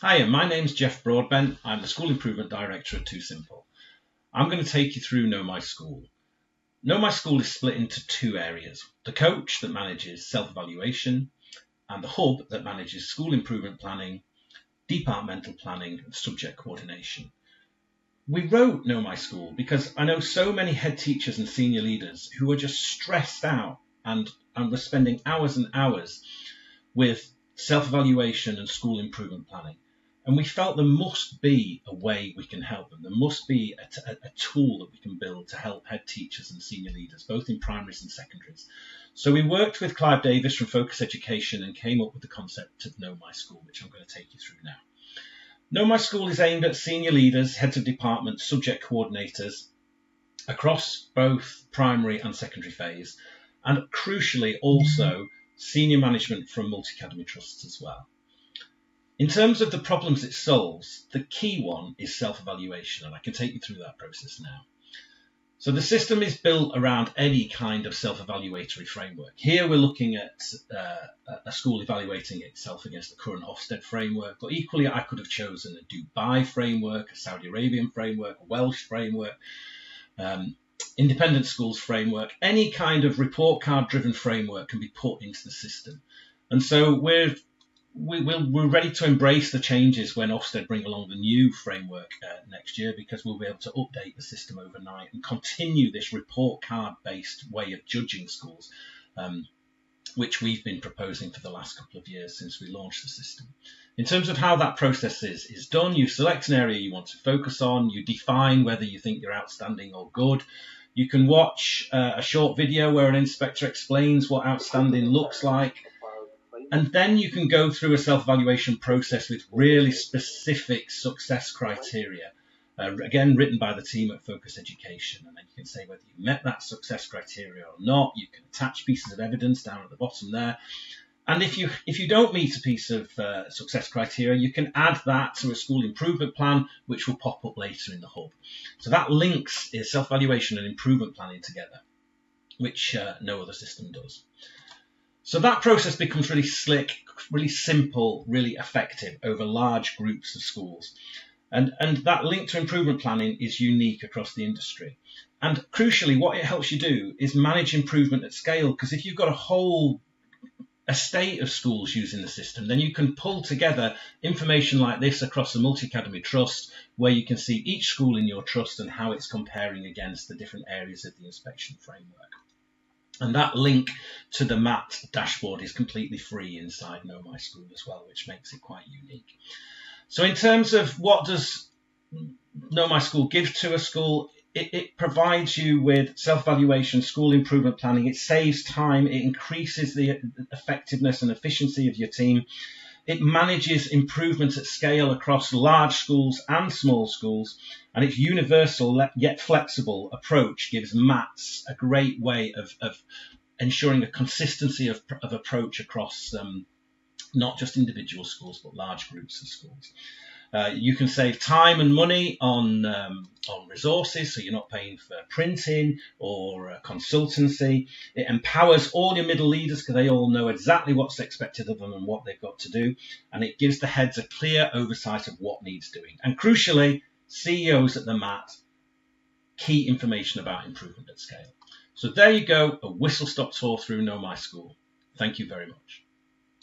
Hi, my name's Jeff Broadbent. I'm the School Improvement Director at Too Simple. I'm going to take you through Know My School. Know My School is split into two areas: the coach that manages self-evaluation and the hub that manages school improvement planning, departmental planning and subject coordination. We wrote Know My School because I know so many head teachers and senior leaders who are just stressed out and were spending hours and hours with self-evaluation and school improvement planning. And we felt there must be a way we can help them. There must be a tool that we can build to help head teachers and senior leaders, both in primaries and secondaries. So we worked with Clive Davis from Focus Education and came up with the concept of Know My School, which I'm going to take you through now. Know My School is aimed at senior leaders, heads of department, subject coordinators across both primary and secondary phase, and crucially also senior management from multi-academy trusts as well. In terms of the problems it solves, the key one is self-evaluation, and I can take you through that process now. So the system is built around any kind of self-evaluatory framework. Here we're looking at a school evaluating itself against the current Ofsted framework, but equally I could have chosen a Dubai framework, a Saudi Arabian framework, a Welsh framework, independent schools framework. Any kind of report card driven framework can be put into the system. And so we're ready to embrace the changes when Ofsted bring along the new framework next year, because we'll be able to update the system overnight and continue this report card based way of judging schools, which we've been proposing for the last couple of years since we launched the system. In terms of how that process is done, you select an area you want to focus on, you define whether you think you're outstanding or good. You can watch a short video where an inspector explains what outstanding looks like. And then you can go through a self-evaluation process with really specific success criteria, again, written by the team at Focus Education. And then you can say whether you met that success criteria or not. You can attach pieces of evidence down at the bottom there. And if you don't meet a piece of success criteria, you can add that to a school improvement plan, which will pop up later in the hub. So that links self-evaluation and improvement planning together, which no other system does. So that process becomes really slick, really simple, really effective over large groups of schools. And that link to improvement planning is unique across the industry. And crucially, what it helps you do is manage improvement at scale, because if you've got a whole estate of schools using the system, then you can pull together information like this across a multi-academy trust, where you can see each school in your trust and how it's comparing against the different areas of the inspection framework. And that link to the MAT dashboard is completely free inside Know My School as well, which makes it quite unique. So in terms of what does Know My School give to a school, it provides you with self-evaluation, school improvement planning. It saves time. It increases the effectiveness and efficiency of your team. It manages improvement at scale across large schools and small schools, and its universal yet flexible approach gives MATs a great way of ensuring a consistency of approach across not just individual schools, but large groups of schools. You can save time and money on resources, so you're not paying for printing or consultancy. It empowers all your middle leaders because they all know exactly what's expected of them and what they've got to do. And it gives the heads a clear oversight of what needs doing. And crucially, CEOs at the MAT, key information about improvement at scale. So there you go, a whistle-stop tour through Know My School. Thank you very much.